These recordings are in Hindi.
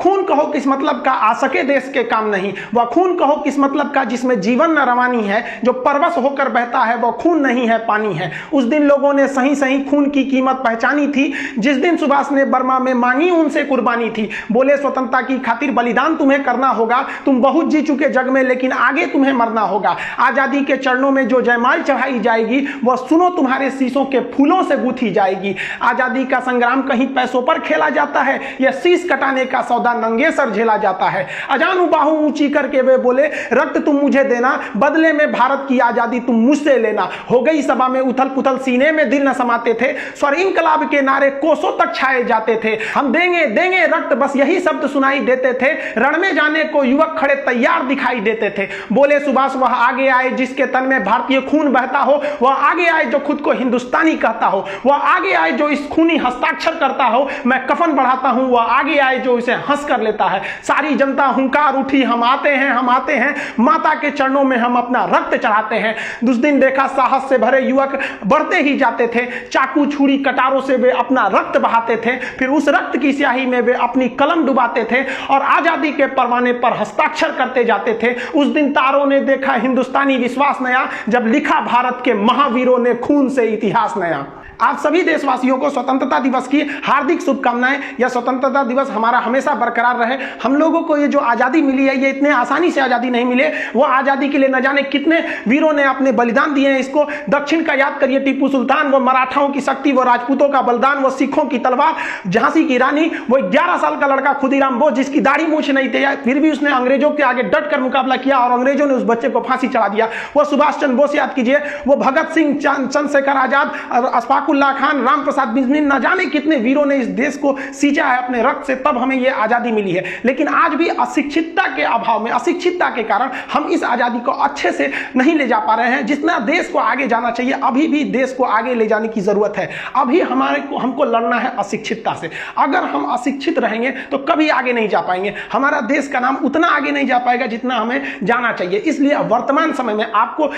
खून कहो किस मतलब का आ सके देश के काम नहीं, वह खून कहो किस मतलब का जिसमें जीवन न रवानी है, जो परवश होकर बहता है वह खून नहीं है पानी है। उस दिन लोगों ने सही सही खून की कीमत पहचानी थी, जिस दिन सुभाष ने बर्मा में मांगी उनसे कुर्बानी थी। बोले स्वतंत्रता की खातिर बलिदान तुम्हें करना होगा, तुम बहुत जी चुके जग में लेकिन आगे तुम्हें मरना होगा। आजादी के चरणों में जो जयमाल चढ़ाई जाएगी वह सुनो तुम्हारे शीशों के फूलों से गूंथी जाएगी। आजादी का संग्राम कहीं पैसों पर खेला जाता है, यह शीश कटाने का सौदा नंगे सर झेला जाता है। अजानू बाहू ऊंची करके वे बोले रक्त तुम मुझे देना, बदले में भारत की आजादी तुम मुझसे लेना। हो गई सभा में उथल पुथल, सीने में दिल न समाते थे, स्वर इंकलाब के नारे कोसों तक छाए जाते थे। हम देंगे देंगे रक्त बस यही शब्द सुनाई देते थे, रण में जाने को युवक खड़े तैयार दिखाई देते थे। बोले सुभाष वह आगे आए जिसके तन में भारतीय खून बहता हो, वह आगे आए जो खुद को हिंदुस्तानी कहता हो, वह आगे आए जो इस खूनी हस्ताक्षर करता हो। मैं कफन बढ़ाता हूं, वह आगे आए जो इसे हंस कर लेता है। सारी जनता हुंकार उठी, हम आते हैं हम आते हैं, माता के चरणों में हम अपना रक्त चढ़ाते हैं। उस दिन देखा साहस से भरे युवक बढ़ते ही जाते थे, चाकू छुरी कटारों से वे अपना रक्त बहाते थे, फिर उस रक्त की स्याही में वे अपनी कलम डुबाते थे और आजादी के परवाने पर हस्ताक्षर करते जाते थे। उस दिन तारों ने देखा हिंदुस्तानी विश्वास नया, जब लिखा भारत के महावीरों ने खून से इतिहास नया। आप सभी देशवासियों को स्वतंत्रता दिवस की हार्दिक शुभकामनाएं। यह स्वतंत्रता दिवस हमारा हमेशा बरकरार रहे। हम लोगों को ये जो आज़ादी मिली है, ये इतने आसानी से आज़ादी नहीं मिले। वो आज़ादी के लिए न जाने कितने वीरों ने अपने बलिदान दिए हैं। इसको दक्षिण का याद करिए, टीपू सुल्तान, वो मराठाओं की शक्ति, वो राजपूतों का बलिदान, वो सिखों की तलवार, झांसी की रानी, वो 11 साल का लड़का खुदीराम बोस जिसकी दाढ़ी मूछ नहीं थी, फिर भी उसने अंग्रेजों के आगे डट कर मुकाबला किया और अंग्रेजों ने उस बच्चे को फांसी चढ़ा दिया। वो सुभाष चंद्र बोस याद कीजिए, वो भगत सिंह, चंद्रशेखर आजाद, अशफाकुल्लाह खान, राम प्रसाद बिस्मिल, न जाने कितने वीरों ने इस देश को सींचा है अपने रक्त से, तब हमें यह आजादी मिली है। लेकिन आज भी अशिक्षितता के अभाव में, अशिक्षितता के कारण हम इस आजादी को अच्छे से नहीं ले जा पा रहे हैं। जितना देश को आगे जाना चाहिए, अभी भी देश को आगे ले जाने की जरूरत है। अभी हमको लड़ना है अशिक्षितता से। अगर हम अशिक्षित रहेंगे तो कभी आगे नहीं जा पाएंगे। हमारा देश का नाम उतना आगे नहीं जा पाएगा जितना हमें जाना चाहिए। इसलिए वर्तमान समय में आपको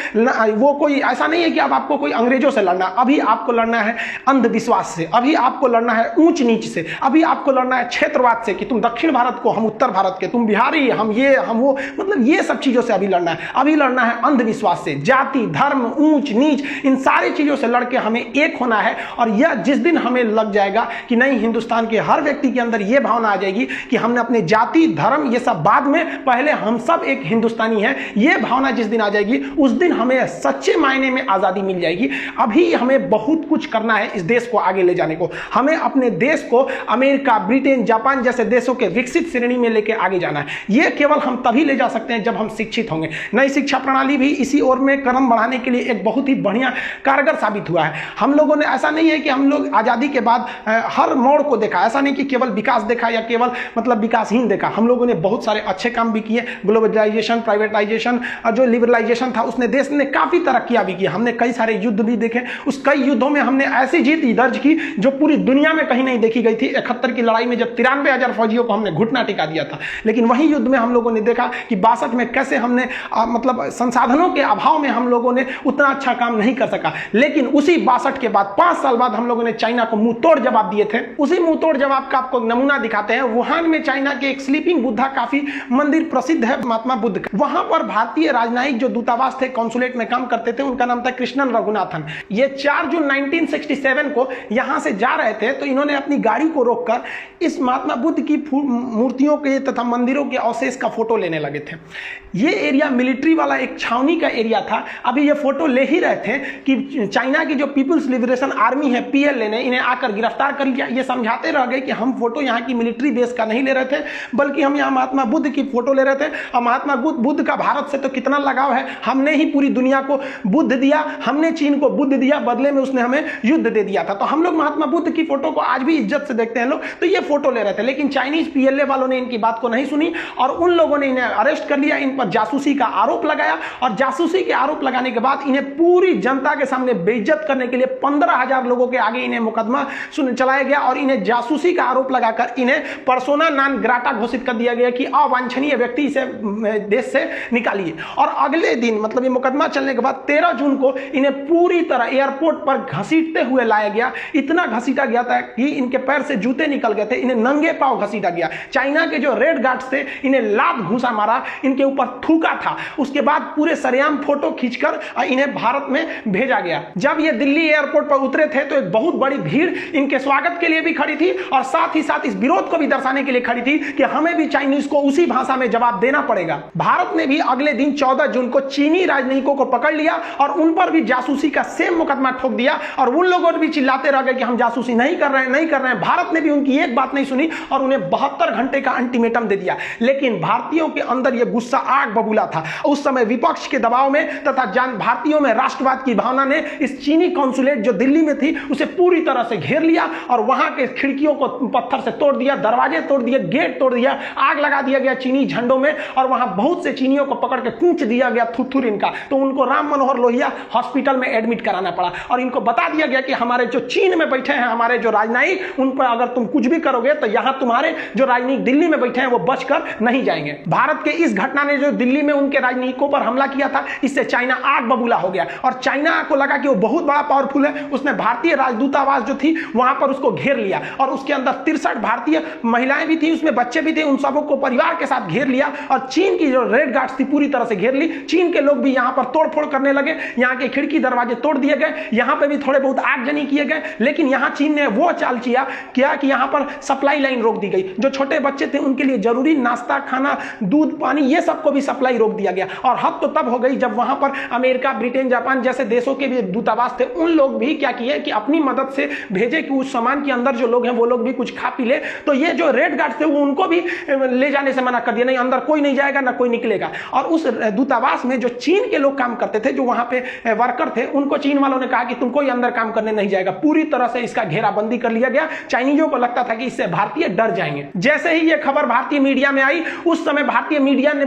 वो कोई ऐसा नहीं है कि अब आपको कोई अंग्रेजों से लड़ना, अभी आपको लड़ना है अंधविश्वास से, अभी आपको लड़ना है ऊंच नीच से, अभी आपको लड़ना है क्षेत्रवाद से कि तुम दक्षिण भारत को, हम उत्तर भारत के, तुम बिहारी, हम ये हम वो, मतलब ये सब चीजों से अभी लड़ना है। अभी लड़ना है अंधविश्वास से, जाति धर्म ऊंच नीच, इन सारी चीजों से लड़के हमें एक होना है। और यह जिस दिन हमें लग जाएगा कि नहीं, हिंदुस्तान के हर व्यक्ति के अंदर यह भावना आ जाएगी कि हमने अपने जाति धर्म ये सब बाद में, पहले हम सब एक हिंदुस्तानी हैं, यह भावना जिस दिन आ जाएगी, उस दिन हमें सच्चे मायने में आजादी मिल जाएगी। अभी हमें बहुत कुछ करना है इस देश को आगे ले जाने को। हमें अपने देश को अमेरिका, ब्रिटेन, जापान जैसे देशों के विकसित श्रेणी में लेके आगे जाना है। यह केवल हम तभी ले जा सकते हैं जब हम शिक्षित होंगे। नई शिक्षा प्रणाली भी इसी ओर में कदम बढ़ाने के लिए एक बहुत ही बढ़िया कारगर साबित हुआ है। हम लोगों ने, ऐसा नहीं है कि हम लोग आजादी के बाद हर मोड़ को देखा, ऐसा नहीं कि केवल विकास देखा या केवल मतलब विकासहीन देखा। हम लोगों ने बहुत सारे अच्छे काम भी किए। ग्लोबलाइजेशन, प्राइवेटाइजेशन और जो लिबरलाइजेशन था, उसने देश ने काफी तरक्कियां भी की। हमने कई सारे युद्ध भी देखे। उस कई युद्धों में हमने ऐसी जीत दर्ज की जो पूरी दुनिया में कहीं नहीं देखी गई थी। 71 की लड़ाई में जब 93,000 फौजियों को हमने घुटना टिका दिया था। लेकिन वही युद्ध में हम लोगों ने देखा कि 62 में कैसे हमने मतलब संसाधनों के अभाव में हम लोगों ने उतना अच्छा काम नहीं कर सका। लेकिन उसी 62 के बाद 5 साल बाद हम लोगों ने चाइना को मुंह तोड़ जवाब दिए थे। उसी मुंह तोड़ जवाब का आपको नमूना दिखाते हैं। वुहान में चाइना के एक स्लीपिंग बुद्धा काफी मंदिर प्रसिद्ध है, महात्मा बुद्ध का। वहां पर भारतीय राजनयिक जो दूतावास थे, कॉन्सुलेट में काम करते थे, उनका नाम था कृष्णन रघुनाथन। ये 4 जून 1967 को यहां से जा रहे थे तो इन्होंने अपनी गाड़ी को रोककर इस महात्मा बुद्ध की मूर्तियों के तथा मंदिरों के अवशेष का फोटो लेने लगे थे। ये एरिया मिलिट्री वाला एक छावनी का एरिया था। अभी ये फोटो ले ही रहे थे कि चाइना की जो पीपुल्स लिबरेशन आर्मी है, PLA ने इन्हें आकर गिरफ्तार कर लिया। ये समझाते रह गए कि हम फोटो यहाँ की मिलिट्री बेस का नहीं ले रहे थे, बल्कि हम यहाँ महात्मा बुद्ध की फोटो ले रहे थे। और महात्मा बुद्ध का भारत से तो कितना लगाव है, हमने ही पूरी दुनिया को बुद्ध दिया, हमने चीन को बुद्ध दिया, बदले में उसने हमें युद्ध दे दिया था। तो हम लोग महात्मा बुद्ध की फोटो को आज भी इज्जत से देखते हैं लोग। तो ये फोटो ले रहे थे, लेकिन चाइनीज PLA वालों ने इनकी बात को नहीं सुनी और उन लोगों ने इन्हें अरेस्ट कर लिया। इन पर जासूसी का आरोप लगाया और जासूसी के आरोप लगाने के बाद इन्हें पूरी जनता के सामने बेइज्जत करने के लिए 15,000 लोगों के आगे इन्हें मुकदमा चलाया गया और इन्हें जासूसी का आरोप लगाकर इन्हें पर्सोना नॉन ग्राटा घोषित कर दिया गया कि अवांछनीय व्यक्ति इसे देश से निकालिए। और अगले दिन मतलब ये मुकदमा चलने के बाद 13 जून को इन्हें पूरी तरह एयरपोर्ट पर घसीट घसीटते हुए लाया गया, इतना घसीटा गया था कि इनके पैर से जूते निकल गए थे, इन्हें नंगे पांव घसीटा गया। चाइना के जो रेड गार्ड्स थे इन्हें लात घूसा मारा, इनके ऊपर थूका था। उसके बाद पूरे सरेआम फोटो खींचकर इन्हें भारत में भेजा गया। जब ये दिल्ली एयरपोर्ट पर उतरे थे तो एक बहुत बड़ी भीड़ इनके स्वागत के लिए भी खड़ी थी और साथ ही साथ इस विरोध को भी दर्शाने के लिए खड़ी थी कि हमें भी चाइनीज को उसी भाषा में जवाब देना पड़ेगा। भारत ने भी अगले दिन 14 जून को चीनी राजनयिकों को पकड़ लिया और उन पर भी जासूसी का सेम मुकदमा ठोक दिया और उन लोगों ने भी चिल्लाते रह गए कि हम जासूसी नहीं कर रहे हैं, नहीं कर रहे हैं। भारत ने भी उनकी एक बात नहीं सुनी और उन्हें 72 घंटे का अल्टीमेटम दे दिया। लेकिन भारतीयों के अंदर यह गुस्सा आग बबूला था। उस समय विपक्ष के दबाव में तथा भारतीयों में राष्ट्रवाद की भावना ने इस चीनी कॉन्सुलेट जो दिल्ली में थी उसे पूरी तरह से घेर लिया और वहां के खिड़कियों को पत्थर से तोड़ दिया, दरवाजे तोड़ दिए, गेट तोड़ दिया, आग लगा दिया गया चीनी झंडों में और वहां बहुत से चीनियों को पकड़ के कूच दिया गया थुथुर इनका। तो उनको राम मनोहर लोहिया हॉस्पिटल में एडमिट कराना पड़ा और इनको बता दिया गया कि हमारे जो चीन में बैठे हैं हमारे जो राजनयिक, उन पर अगर तुम कुछ भी करोगे तो यहां तुम्हारे जो राजनयिक दिल्ली में बैठे हैं वो बचकर नहीं जाएंगे। भारत के इस घटना ने जो दिल्ली में उनके राजनयिकों पर हमला किया था, इससे चाइना आग बबूला हो गया और चाइना को लगा कि वो बहुत बड़ा पावरफुल है। उसने भारतीय राजदूतावास जो थी वहां पर उसको घेर लिया और उसके अंदर 63 भारतीय महिलाएं भी थी, उसमें बच्चे भी थे, उन सबों को परिवार के साथ घेर लिया और चीन की जो रेड गार्ड्स थी पूरी तरह से घेर ली। चीन के लोग भी यहां पर तोड़फोड़ करने लगे, यहां के खिड़की दरवाजे तोड़ दिए गए, यहां पर भी थोड़े बहुत आगजनी किए गए। लेकिन यहां चीन ने वो चाल किया कि यहां पर सप्लाई लाइन रोक दी गई। जो छोटे बच्चे थे उनके लिए जरूरी नाश्ता, खाना, दूध, पानी, ये सबको भी सप्लाई रोक दिया गया। और हद तो तब हो गई जब वहां पर अमेरिका, ब्रिटेन, जापान जैसे देशों के भी दूतावास थे, उन लोग भी क्या किए कि अपनी मदद से भेजे कि उस सामान के अंदर जो लोग हैं वो लोग भी कुछ खा पी ले। तो ये जो रेड गार्ड थे वो उनको भी ले जाने से मना कर दिया, नहीं अंदर कोई नहीं जाएगा ना कोई निकलेगा। और उस दूतावास में जो चीन के लोग काम करते थे, जो वहां पे वर्कर थे, उनको चीन वालों ने कहा कि तुम कोई अंदर काम करने नहीं जाएगा। पूरी तरह से इसका घेराबंदी कर लिया गया। चाइनीजों को लगता था कि इससे भारतीय डर जाएंगे। जैसे ही ये खबर भारतीय मीडिया में आई, उस समय भारतीय मीडिया ने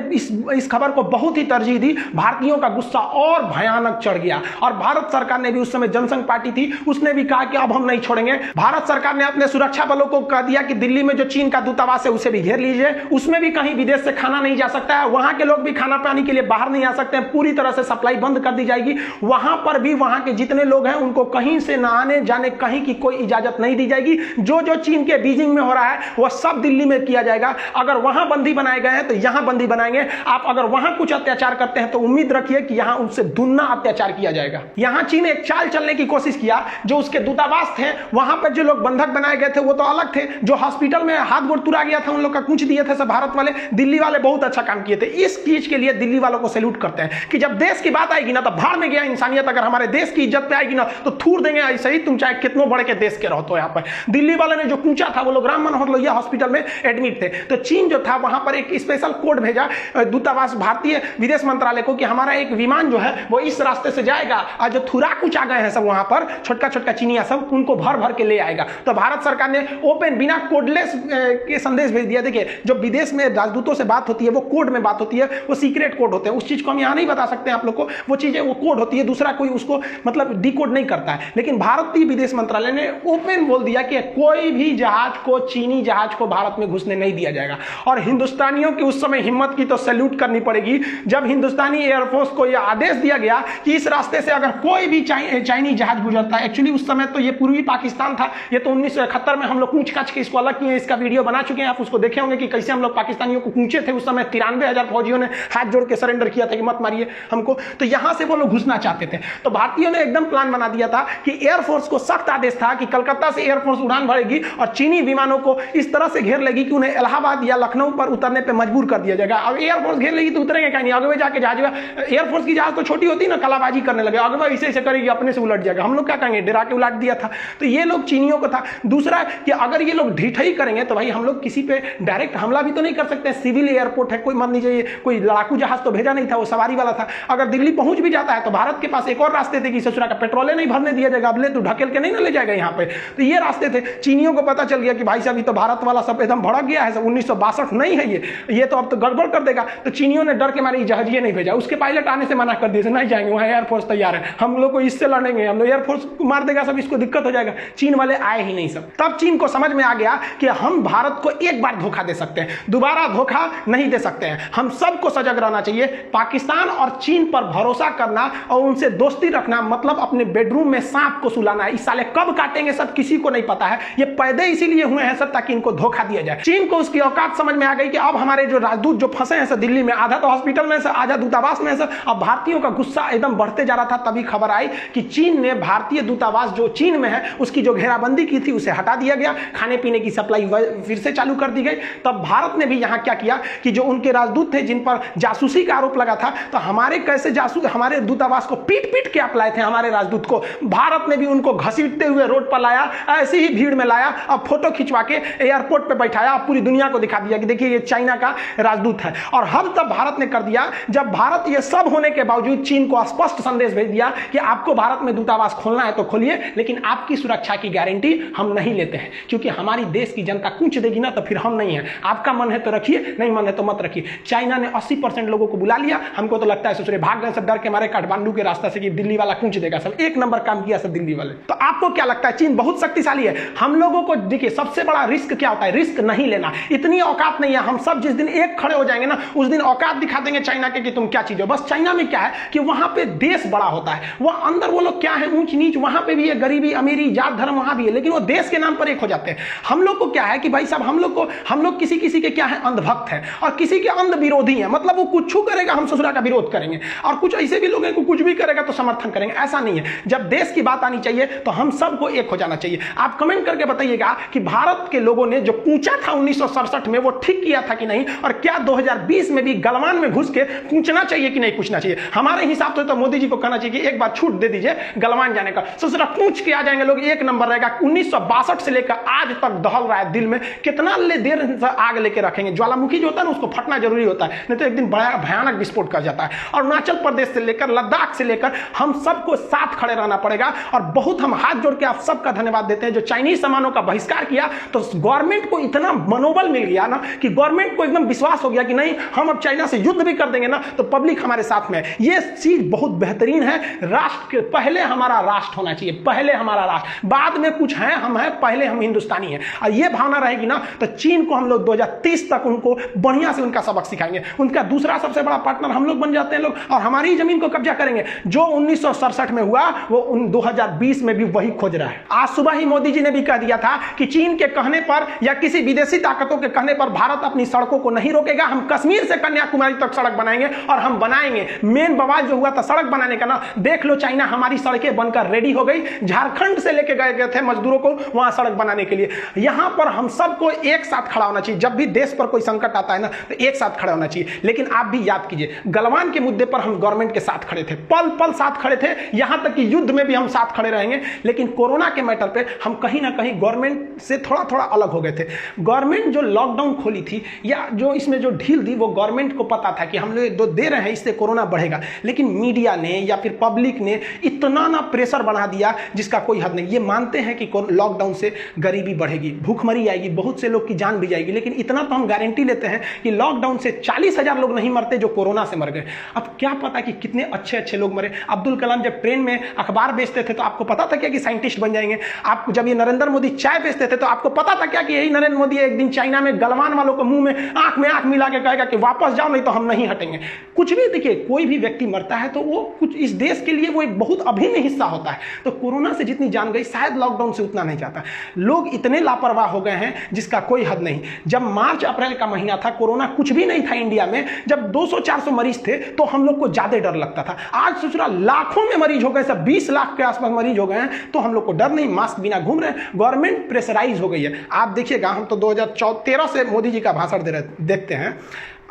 इस खबर को बहुत ही तरजीह दी। भारतीयों का गुस्सा और भयानक चढ़ गया और भारत सरकार ने भी, उस समय जनसंघ पार्टी थी, उसने भी कहा कि अब हम नहीं छोड़ेंगे। भारत सरकार ने अपने सुरक्षा बलों को कह दिया कि दिल्ली में जो चीन का दूतावास है उसे भी घेर लीजिए, उसमें भी कहीं विदेश से खाना नहीं जा सकता है, वहां के लोग भी खाना पानी के लिए बाहर नहीं आ सकते हैं, पूरी तरह से सप्लाई बंद कर दी जाएगी। वहां पर भी वहां के जितने लोग हैं उनको कहीं से न आने जाने कहीं की कोई इजाजत नहीं दी जाएगी। जो जो चीन के बीजिंग में हो रहा है वह सब दिल्ली में किया जाएगा। अगर वहां बंदी बनाए गए हैं तो यहां बंदी बनाएंगे। आप अगर वहां कुछ अत्याचार करते हैं तो उम्मीद रखिए कि यहां उनसे दुगना अत्याचार किया जाएगा। यहां चीन एक चाल चलने की कोशिश किया। जो उसके दूतावास थे वहां पर जो लोग बंधक बनाए गए थे वो तो अलग थे, जो हॉस्पिटल में हाथ गोड़ तुरा गया था उन लोग का कूच दिए थे सब भारत वाले। दिल्ली वाले बहुत अच्छा काम किए थे। इस चीज के लिए दिल्ली वालों को सैल्यूट करते हैं कि जब देश की बात आएगी ना तो भाड़ में गया इंसानियत, अगर हमारे देश की इज्जत पे आएगी ना तो थूर देंगे ऐसे ही, तुम चाहे कितनों बड़े के देश के रहो। तो यहाँ पर दिल्ली वाले ने जो कूचा था, वो लोग राम मनोहर लोहिया हॉस्पिटल में एडमिट थे। तो चीन जो था वहां पर एक स्पेशल कोड भेजा दूतावास भारतीय विदेश मंत्रालय को कि हमारा एक विमान जो है वो इस रास्ते से जाएगा और जो थुरा कुछ आ गए हैं सब वहां पर छोटका छोटका चीनिया सब, उनको भर भर के ले आएगा। तो भारत सरकार ने ओपन बिना कोडलेस के संदेश भेज दिया। देखिए जो विदेश में राजदूतों से बात होती है वो कोड में बात होती है, वो सीक्रेट कोड होते हैं। उस चीज को हम यहां नहीं बता सकते हैं आप लोग को, वो चीजें वो कोड होती है, दूसरा कोई उसको मतलब डिकोड नहीं करता है। लेकिन भारतीय विदेश मंत्रालय ने ओपन बोल दिया कि कोई भी जहाज को, चीनी जहाज को भारत में घुसने नहीं दिया जाएगा। और हिंदुस्तानियों की उस समय हिम्मत की तो सैल्यूट करनी पड़ेगी जब हिंदुस्तानी एयरफोर्स को यह आदेश दिया गया कि इस रास्ते से अगर कोई भी चाइनीज जहाज गुजरता है, एक्चुअली उस समय तो ये पूर्वी पाकिस्तान था, ये तो 1971 में हम लोग कूच काच के इसको अलग किए, इसका वीडियो बना चुके हैं, आप उसको देखे होंगे कि कैसे हम लोग पाकिस्तानियों को कूचे थे। उस समय 93,000 फौजियों ने हाथ जोड़ के सरेंडर किया था कि मत मारिए हमको। तो यहां से वो लोग घुसना चाहते थे। तो भारतीयों ने एकदम प्लान बना दिया था कि एयरफोर्स को सख्त आदेश था कि कलकत्ता से एयरफोर्स उड़ान भरेगी और चीनी विमानों को इस तरह से घेर लेगी कि उन्हें इलाहाबाद या लखनऊ पर उतरने पर मजबूर कर दिया जाएगा। अब एयरफोर्स घेर लेगी तो उतरेंगे क्या नहीं, आगे जाके जहाज, एयरफोर्स की जहाज तो छोटी होती ना, कलाबाजी करने लगे, आगे ऐसे ऐसे करेगी अपने से उलट जाएगा, हम लोग क्या करेंगे, डरा के उलट दिया था। तो ये लोग चीनियों को था। दूसरा कि अगर ये लोग ढिठाई करेंगे तो भाई हम लोग किसी पे डायरेक्ट हमला भी तो नहीं कर सकते, सिविल एयरपोर्ट है, कोई मान लीजिए कोई लड़ाकू जहाज तो भेजा नहीं था, वो सवारी वाला था। अगर दिल्ली पहुंच भी जाता है तो भारत के पास एक और रास्ते थे कि ससुरा का पेट्रोल नहीं भरने दिया जाएगा, अब ले तो ढकेल के नहीं ना ले जाएगा यहाँ पे। तो ये रास्ते थे। चीनियों को पता चल गया कि भाई साहब ये तो भारत वाला सब एकदम भड़क गया है, 1962 नहीं है ये तो अब तो गड़बड़ कर देगा। तो चीनियों ने डर के मारे जहाज नहीं भेजा, उसके पायलट आने से मना कर दिए, नहीं जाएंगे वहां, एयरफोर्स तैयार है, हम लोग को इससे लड़ेंगे, हम लोग एयरफोर्स मार देगा सब, इसको दिक्कत हो जाएगा। चीन वाले आए ही नहीं सब। तब चीन को समझ में आ गया कि हम भारत को एक बार धोखा दे सकते हैं, दोबारा धोखा नहीं दे सकते हैं। हम सबको सजग रहना चाहिए। पाकिस्तान और चीन पर भरोसा करना और उनसे दोस्ती रखना मतलब अपने बेडरूम में सांप को सुलाना है। इस साले कब काटेंगे सब किसी को नहीं पता है। ये पैदे इसीलिए हुए हैं सब ताकि इनको धोखा दिया जाए। चीन को उसकी औकात समझ में आ गई कि अब हमारे जो राजदूत जो फंसे हैं दिल्ली में, आधा तो हॉस्पिटल में से, आधा दूतावास में से। अब भारतीयों का गुस्सा एकदम बढ़ते जा रहा था। तभी खबर आई कि चीन ने भारतीय दूतावास जो चीन में है उसकी जो घेराबंदी की थी उसे हटा दिया गया, खाने पीने की सप्लाई फिर से चालू कर दी गई। तब भारत ने भी यहां क्या किया कि जो उनके राजदूत थे जिन पर जासूसी का आरोप लगा था, तो हमारे कैसे जासूस हमारे दूतावास को पीट पीट के आप लाए थे हमारे राजदूत को, भारत ने भी उनको घसीटते हुए रोड पर लाया, ऐसी ही भीड़ में लाया, अब फोटो खिंचवा के एयरपोर्ट पे बैठाया, पूरी दुनिया को दिखा दिया कि देखिए ये चाइना का राजदूत है। और हद तब भारत ने कर दिया जब भारत ये सब होने के बावजूद चीन को स्पष्ट संदेश भेज दिया कि आपको भारत में दूतावास खोलना है तो खोलिए, लेकिन आपकी सुरक्षा की गारंटी हम नहीं लेते हैं, क्योंकि हमारी देश की जनता कूच देगी ना तो फिर हम नहीं है। आपका मन है तो रखिए, नहीं मन है तो मत रखिए। चाइना ने 80% लोगों को बुला लिया। हमको तो लगता है ससुरे भाग गए सब डर के मारे काठमांडू के रास्ता से कि दिल्ली वाला कूच देगा। सब एक नंबर काम किया सब दिल्ली वाले। तो आपको क्या लगता है चीन बहुत शक्तिशाली है? हम लोगों को देखिए सबसे बड़ा रिस्क क्या होता है, रिस्क नहीं लेना। इतनी औकात नहीं है। हम सब जिस दिन एक खड़े हो जाएंगे ना उस दिन औकात दिखा देंगे चाइना के कि तुम क्या चीज हो। बस चाइना में क्या है कि वहां पे देश बड़ा होता है, वह अंदर वो लोग क्या है ऊंच नीच, वहां पे भी है गरीबी अमीरी जात धर्म वहां भी है, लेकिन वो देश के नाम पर एक हो जाते हैं। हम लोग को क्या है कि भाई साहब हम लोग किसी किसी के क्या है अंधभक्त है और किसी के अंध विरोधी है। मतलब वो कुछ करेगा हम ससुरा का विरोध करेंगे, और कुछ ऐसे भी लोग हैं को कुछ भी करेगा तो समर्थन करेंगे। ऐसा नहीं है। जब देश की बात आनी चाहिए तो हम सबको एक हो जाना चाहिए। आप कमेंट करके बताइएगा कि भारत के लोगों ने जो पूछा था 1967 में वो ठीक किया था कि नहीं, और क्या 2020 में भी गलवान में घुस के पूछना चाहिए कि नहीं पूछना चाहिए। हमारे हिसाब से तो मोदी जी को कहना चाहिए कि एक बार छूट दे दीजिए गलवान जाने का, ससुरा पूछ के आ जाएंगे लोग, एक नंबर रहेगा। 1962 से लेकर आज तक दहल रहा है दिल में, कितना देर से आग लेके रखेंगे। ज्वालामुखी जो होता है ना उसको फटना जरूरी होता है, नहीं तो एक दिन बड़ा भयानक विस्फोट कर जाता है। और अरुणाचल प्रदेश से लेकर लद्दाख से लेकर हम सबको साथ खड़े रहना पड़ेगा। और बहुत हम हाथ जोड़ के आप सबका धन्यवाद देते हैं जो चाइनीज सामानों का बहिष्कार किया, तो गवर्नमेंट को इतना मनोबल मिल गया ना कि गवर्नमेंट को एकदम विश्वास हो गया कि नहीं हम अब चाइना से युद्ध भी कर देंगे ना तो पब्लिक हमारे साथ में है। ये चीज बहुत बेहतरीन है। राष्ट्र के पहले हमारा राष्ट्र होना चाहिए, पहले हमारा राष्ट्र, बाद में कुछ है हम हैं, पहले हम हिंदुस्तानी हैं। और ये भावना रहेगी ना तो चीन को हम लोग 2030 तक उनको बढ़िया से उनका सबक सिखाएंगे। उनका दूसरा सबसे बड़ा पार्टनर हम लोग बन जाते हैं लोग, और हमारी जमीन को कब्जा करेंगे। जो 1967 में हुआ वो 2020 में भी वही खोज रहा है। आज सुबह ही मोदी जी ने भी कह दिया था कि चीन के कहने पर या किसी विदेशी ताकतों के कहने पर भारत अपनी सड़कों को नहीं रोकेगा। हम कश्मीर से कन्याकुमारी तक सड़क बनाएंगे और हम बनाएंगे। मेन बवाल जो हुआ था सड़क बनाने का ना, देख लो चाइना हमारी सड़कें बनकर रेडी हो गई। झारखंड से लेके गए थे मजदूरों को वहां सड़क बनाने के लिए। यहां पर हम सबको एक साथ खड़ा होना चाहिए। जब भी देश पर कोई संकट आता है ना तो एक साथ खड़ा होना चाहिए। लेकिन आप भी याद कीजिए गलवान के मुद्दे पर हम गवर्नमेंट के साथ खड़े थे, पल पल साथ खड़े थे, यहां तक कि युद्ध में भी हम साथ खड़े रहेंगे। लेकिन कोरोना के मैटर पे हम कहीं ना कहीं गवर्नमेंट से थोड़ा थोड़ा अलग हो गए थे। गवर्नमेंट जो लॉकडाउन खोली थी या जो इसमें जो ढील दी वो गवर्नमेंट को पता था कि हम लोग जो दे रहे हैं इससे कोरोना बढ़ेगा, लेकिन मीडिया ने या फिर पब्लिक ने इतना ना प्रेशर बना दिया जिसका कोई हद नहीं। ये मानते हैं कि लॉकडाउन से गरीबी बढ़ेगी, भूखमरी आएगी, बहुत से लोग की जान भी जाएगी, लेकिन इतना तो हम गारंटी लेते हैं कि लॉकडाउन से 40,000 लोग नहीं मरते जो कोरोना से मर गए। अब क्या पता कि कितने अच्छे अच्छे लोग मरे। अब्दुल कलाम जब ट्रेन में अखबार बेचते थे तो आपको पता था क्या कि साइंटिस्ट बन जाएंगे। आप जब ये नरेंद्र मोदी चाय बेचते थे तो आपको पता था क्या कि यही नरेंद्र मोदी एक दिन चाइना में गलवान वालों को मुंह में आंख मिला के कहेगा कि वापस जाओ नहीं तो हम नहीं हटेंगे। कुछ भी देखिए, कोई भी व्यक्ति मरता है तो वो कुछ इस देश के लिए वो एक बहुत अभिन्न हिस्सा होता है। तो कोरोना से जितनी जान गई शायद लॉकडाउन से उतना नहीं जाता। लोग इतने लापरवाह हो गए हैं जिसका कोई हद नहीं। जब मार्च अप्रैल का महीना था, कोरोना कुछ भी नहीं था इंडिया में, जब 200-400 मरीज थे तो हम लोग को ज्यादा डर लगता था। आज सोच लाखों में मरीज हो गए, सब 20 लाख के आसपास मरीज हो गए हैं तो हम लोग को डर नहीं, मास्क बिना घूम रहे हैं। गवर्नमेंट प्रेशराइज हो गई है। आप देखिएगा, हम तो 2013 से मोदी जी का भाषण देखते हैं,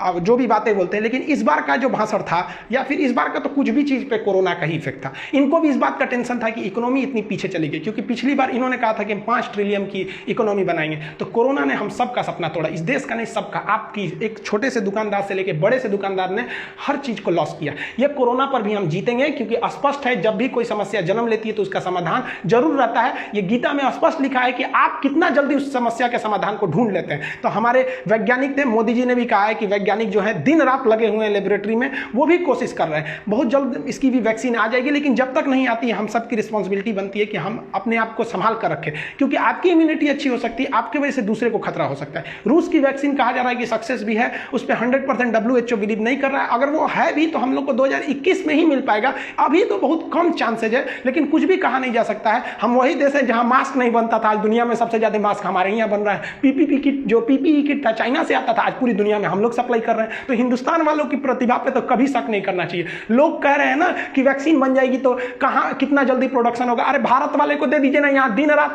अब जो भी बातें बोलते हैं, लेकिन इस बार का जो भाषण था या फिर इस बार का तो कुछ भी चीज पे कोरोना का ही इफेक्ट था। इनको भी इस बात का टेंशन था कि इकोनॉमी इतनी पीछे चली गई, क्योंकि पिछली बार इन्होंने कहा था कि 5 ट्रिलियन की इकोनॉमी बनाएंगे। तो कोरोना ने हम सबका सपना तोड़ा, इस देश का नहीं सबका। आपकी एक छोटे से दुकानदार से लेकर बड़े से दुकानदार ने हर चीज को लॉस किया। ये कोरोना पर भी हम जीतेंगे, क्योंकि स्पष्ट है जब भी कोई समस्या जन्म लेती है तो उसका समाधान जरूर रहता है। ये गीता में स्पष्ट लिखा है कि आप कितना जल्दी उस समस्या के समाधान को ढूंढ लेते हैं। तो हमारे वैज्ञानिक थे, मोदी जी ने भी कहा है कि वैज्ञानिक वैज्ञानिक जो है दिन रात लगे हुए हैं लेबोरेटरी में, वो भी कोशिश कर रहे हैं। बहुत जल्द इसकी भी वैक्सीन आ जाएगी, लेकिन जब तक नहीं आती हम सबकी रिस्पॉन्सिबिलिटी बनती है कि हम अपने आप को संभाल कर रखें, क्योंकि आपकी इम्यूनिटी अच्छी हो सकती है, आपकी वजह से दूसरे को खतरा हो सकता है। रूस की वैक्सीन कहा जा रहा है कि सक्सेस भी है, उस पर 100% WHO बिलीव नहीं कर रहा है। अगर वो है भी तो हम लोग को 2021 में ही मिल पाएगा, अभी तो बहुत कम चांसेज है, लेकिन कुछ भी कहा नहीं जा सकता है। हम वही देश है जहां मास्क नहीं बनता था, आज दुनिया में सबसे ज्यादा मास्क हमारे यहाँ बन रहा है। PPE किट था, चाइना से आता था, आज पूरी दुनिया में हम लोग सप्लाई कर रहे हैं। तो हिंदुस्तान वालों की प्रतिभा पे तो कभी शक नहीं करना चाहिए। लोग कह रहे हैं ना कि वैक्सीन बन जाएगी तो कहां कितना जल्दी प्रोडक्शन होगा। अरे भारत वाले को दे दीजिए ना, यहाँ दिन रात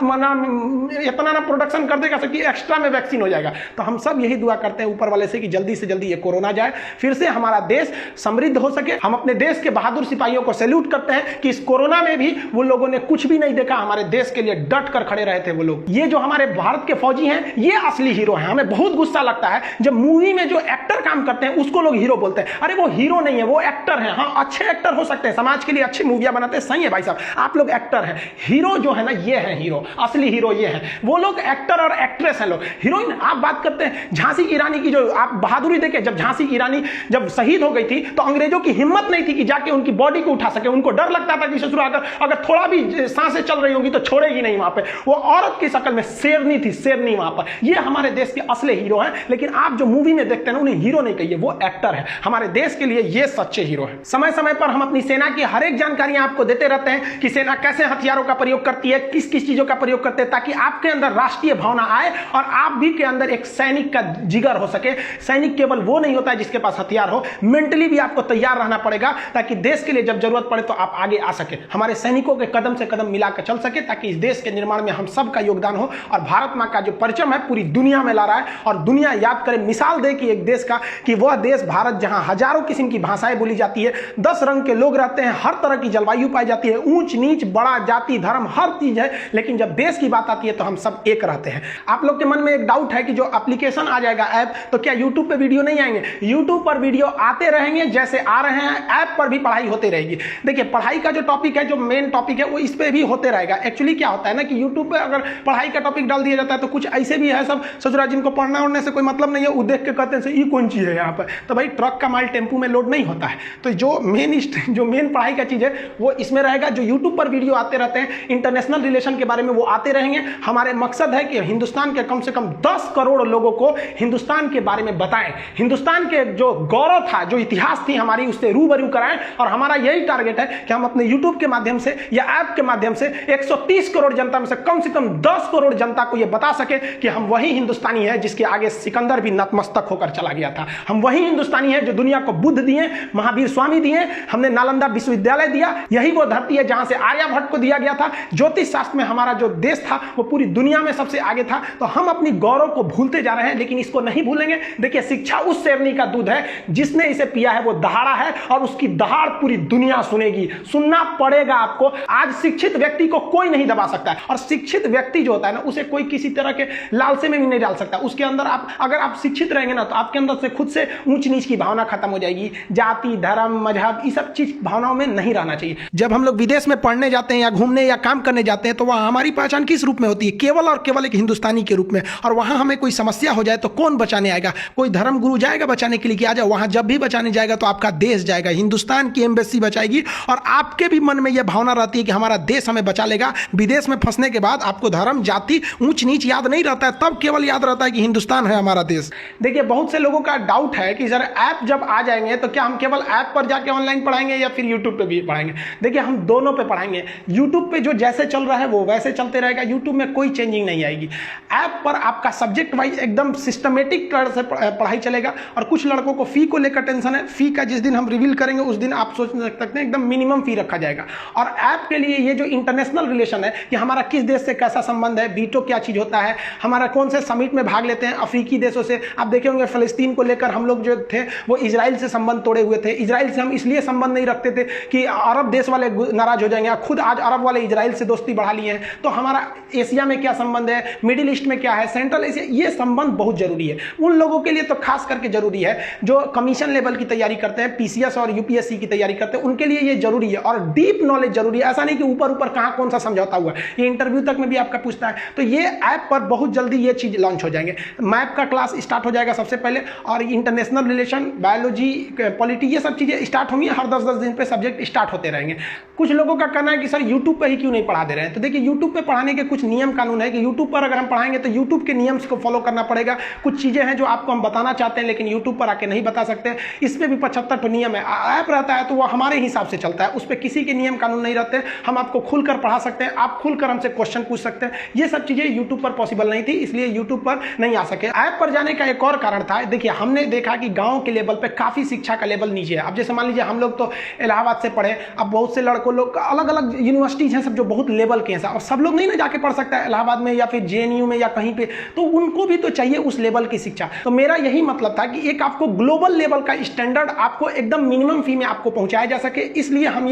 इतना ना प्रोडक्शन कर देगा कि एक्स्ट्रा में वैक्सीन हो जाएगा। तो हम सब यही दुआ करते हैं ऊपर वाले से कि जल्दी से जल्दी ये कोरोना जाए, फिर से हमारा देश समृद्ध हो सके। हम अपने देश के बहादुर सिपाहियों को सैल्यूट करते हैं कि इस कोरोना में भी वो लोगों ने कुछ भी नहीं देखा, हमारे देश के लिए डट कर खड़े रहे थे वो लोग। ये जो हमारे भारत के फौजी हैं, ये असली हीरो हैं। हमें बहुत गुस्सा लगता है जब मूवी में जो एक्टर काम करते हैं उसको लोग हीरो बोलते हैं। अरे वो हीरो नहीं है, वो एक्टर है। हाँ, अच्छे एक्टर हो सकते हैं, समाज के लिए अच्छी मूवियां बनाते हैं, सही है भाई साहब, आप लोग एक्टर हैं। हीरो जो है ना, ये है हीरो, असली हीरो ये है। वो लोग एक्टर और एक्ट्रेस हैं। लोग हीरोइन आप बात करते हैं झांसी की रानी की, जो आप बहादुरी देखे, जब झांसी की रानी जब शहीद हो गई थी तो अंग्रेजों की हिम्मत नहीं थी कि जाके उनकी बॉडी को उठा सके। उनको डर लगता था कि ससुर अगर थोड़ा भी सांसें चल रही होंगी तो छोड़ेगी नहीं। वहां पे वो औरत की शक्ल में शेरनी थी, शेरनी वहां पर। ये हमारे देश के असली हीरो हैं, लेकिन आप जो मूवी में देखते हैं उन्हें हीरो नहीं कहिए, वो एक्टर है। हमारे देश के लिए ये सच्चे हीरो है। समय समय पर हम अपनी सेना की हर एक जानकारियां आपको देते रहते हैं कि सेना कैसे हथियारों का प्रयोग करती है, किस किस चीजों का प्रयोग करते हैं, ताकि आपके अंदर राष्ट्रीय भावना आए और आप भी के अंदर एक सैनिक का जिगर हो सके। सैनिक केवल वो नहीं होता है जिसके पास हथियार हो, मेंटली भी आपको तैयार रहना पड़ेगा, ताकि देश के लिए जब जरूरत पड़े तो आप आगे आ सके, हमारे सैनिकों के कदम से कदम मिलाकर चल सके, ताकि इस देश के निर्माण में हम सब का योगदान हो। और भारत मां का जो परचम है पूरी दुनिया में ला रहा है, और दुनिया याद करे, मिसाल दे कि एक देश का, कि वह देश भारत जहां हजारों किस्म की भाषाएं बोली जाती है, 10 रंग के लोग रहते हैं, हर तरह की जलवायु पाई जाती है, ऊंच नीच बड़ा जाति धर्म हर चीज है, लेकिन जब देश की बात आती है तो हम सब एक रहते हैं। आप लोग के मन में एक डाउट है कि जो एप्लीकेशन आ जाएगा ऐप, तो क्या यूट्यूब पे वीडियो नहीं आएंगे? यूट्यूब पर वीडियो आते रहेंगे जैसे आ रहे हैं, ऐप पर भी पढ़ाई होती रहेगी। देखिए, पढ़ाई का जो टॉपिक है, जो मेन टॉपिक है, वो इस पे भी होते रहेगा। एक्चुअली क्या होता है ना कि यूट्यूब पे अगर पढ़ाई का टॉपिक डाल दिया जाता है तो कुछ ऐसे भी है सब ससुरा जिनको पढ़ना उड़ने से कोई मतलब नहीं है, वो देख के कहते हैं ये कौन चीज है यहाँ पर। तो भाई ट्रक का माल टेम्पू में लोड नहीं होता है। तो जो मेन पढ़ाई का चीज है वो इसमें रहेगा। जो यूट्यूब पर वीडियो आते रहते हैं इंटरनेशनल रिलेशन के बारे में, वो आते रहेंगे। हमारे मकसद है कि हिंदुस्तान के कम से कम 10 करोड़ लोगों को हिंदुस्तान के बारे में बताएं, हिंदुस्तान के जो गौरव था, जो इतिहास थी हमारी, उससे रूबरू कराएं। और हमारा यही टारगेट है कि हम अपने यूट्यूब के माध्यम से या ऐप के माध्यम से 130 करोड़ जनता में से कम 10 करोड़ जनता को यह बता सके कि हम वही हिंदुस्तानी है जिसके आगे सिकंदर भी नतमस्तक होकर चला गया था। हम वही हिंदुस्तानी है जो दुनिया को बुद्ध दिए, महावीर स्वामी दिए, हमने नालंदा विश्वविद्यालय दिया। यही वो धरती है जहां से आर्यभट्ट को दिया गया था। ज्योतिष शास्त्र में हमारा जो देश था वो पूरी दुनिया में सबसे आगे था। तो हम अपनी गौरव को भूलते जा रहे हैं, लेकिन इसको नहीं भूलेंगे। देखिए, शिक्षा उस शेरनी का दूध है, जिसने इसे पिया है वो दहाड़ा है, और उसकी दहाड़ पूरी दुनिया सुनेगी। सुनना पड़ेगा आपको। आज शिक्षित व्यक्ति को कोई नहीं दबा सकता है, और शिक्षित व्यक्ति जो होता है ना, उसे कोई किसी तरह के लालसे में भी नहीं डाल सकता। उसके अंदर अगर आप शिक्षित रहेंगे ना, तो आपके अंदर से खुद से ऊंच नीच की भावना खत्म हो जाएगी। जाति धर्म मजहब ये सब चीज भावनाओं में नहीं रहना चाहिए। जब हम लोग विदेश में पढ़ने जाते हैं या घूमने या काम करने जाते हैं, तो वहां हमारी पहचान किस रूप में होती है? केवल और केवल एक हिंदुस्तानी के रूप में। और वहां हमें कोई समस्या हो जाए तो कौन बचाने आएगा? कोई धर्म गुरु जाएगा बचाने के लिए कि आ जाओ। वहां जब भी बचाने जाएगा तो आपका देश जाएगा, हिंदुस्तान की एम्बेसी बचाएगी। और आपके भी मन में यह भावना रहती है कि हमारा देश हमें बचा लेगा। विदेश में फंसने के बाद आपको धर्म जाति ऊंच नीच याद नहीं रहता है, तब केवल याद रहता है कि हिंदुस्तान है हमारा देश। देखिए, बहुत से लोगों का डाउट है कि सर ऐप जब आ जाएंगे तो क्या हम केवल ऐप पर जाके ऑनलाइन पढ़ाएंगे या फिर यूट्यूब पे भी पढ़ाएंगे? देखिए, हम दोनों पे पढ़ाएंगे। यूट्यूब पे जो जैसे चल रहा है वो वैसे चलते रहेगा, यूट्यूब में कोई चेंजिंग नहीं आएगी। ऐप पर आपका सब्जेक्ट वाइज एकदम सिस्टमेटिक तरह से पढ़ाई चलेगा। और कुछ लड़कों को फी को लेकर टेंशन है। फी का जिस दिन हम रिवील करेंगे उस दिन आप सोच सकते हैं एकदम मिनिमम फी रखा जाएगा। और ऐप के लिए ये जो इंटरनेशनल रिलेशन है कि हमारा किस देश से कैसा संबंध है, वीटो क्या चीज होता है, हमारा कौन से समिट में भाग लेते हैं अफ्रीकी देशों से। आप देखे होंगे फलस्तीन को लेकर हम लोग जो थे वो इजराइल से संबंध तोड़े हुए थे। इजराइल से हम इसलिए संबंध नहीं रखते थे कि अरब देश वाले नाराज हो जाएंगे, खुद आज अरब वाले इजराइल से दोस्ती बढ़ा लिए हैं। तो हमारा एशिया में क्या संबंध है, मिडिल ईस्ट में क्या है, सेंट्रल एशिया, ये संबंध बहुत जरूरी है। उन लोगों के लिए तो खास करके जरूरी है जो कमीशन लेवल की तैयारी करते हैं, पीसीएस और यूपीएससी की तैयारी करते हैं, उनके लिए ये जरूरी है। और डीप नॉलेज जरूरी है। ऐसा नहीं कि ऊपर ऊपर कहां कौन सा समझौता हुआ, ये इंटरव्यू तक में भी आपका पूछता है। तो ये ऐप पर बहुत जल्दी ये चीज लॉन्च हो जाएंगे। मैप का क्लास स्टार्ट हो जाएगा सबसे पहले, और इंटरनेशनल रिलेशन, बायोलॉजी, पॉलिटी, ये सब चीज़ें स्टार्ट होंगी। हर 10-10 दिन पे सब्जेक्ट स्टार्ट होते रहेंगे। कुछ लोगों का कहना है कि सर यूट्यूब पर ही क्यों नहीं पढ़ा दे रहे हैं। तो देखिए, यूट्यूब पर पढ़ाने के कुछ नियम कानून है कि यूट्यूब पर अगर हम पढ़ाएंगे तो यूट्यूब के नियम्स को फॉलो करना पड़ेगा। कुछ चीज़ें हैं जो आपको हम बताना चाहते हैं लेकिन यूट्यूब पर आके नहीं बता सकते। इस पर भी 75 नियम है। ऐप रहता है तो वो हमारे हिसाब से चलता है, उस पर किसी के नियम कानून नहीं रहते। हम आपको खुलकर पढ़ा सकते हैं, आप खुलकर हमसे क्वेश्चन पूछ सकते हैं। ये सब चीज़ें यूट्यूब पर पॉसिबल नहीं थी, इसलिए यूट्यूब पर नहीं आ सके। ऐप पर जाने का एक और कारण था, देखिए हमने देखा कि गांव के लेवल पे काफ़ी शिक्षा का लेवल नीचे है। अब जैसे मान लीजिए हम लोग तो इलाहाबाद से पढ़े, अब बहुत से लड़कों लोग अलग अलग यूनिवर्सिटीज़ हैं सब जो बहुत लेवल के हैं, और सब लोग नहीं ना जाके पढ़ सकता है इलाहाबाद में या फिर JNU में या कहीं पे, तो उनको भी तो चाहिए उस लेवल की शिक्षा। तो मेरा यही मतलब था कि एक आपको ग्लोबल लेवल का स्टैंडर्ड आपको एकदम मिनिमम फी में आपको पहुंचाया जा सके, इसलिए हम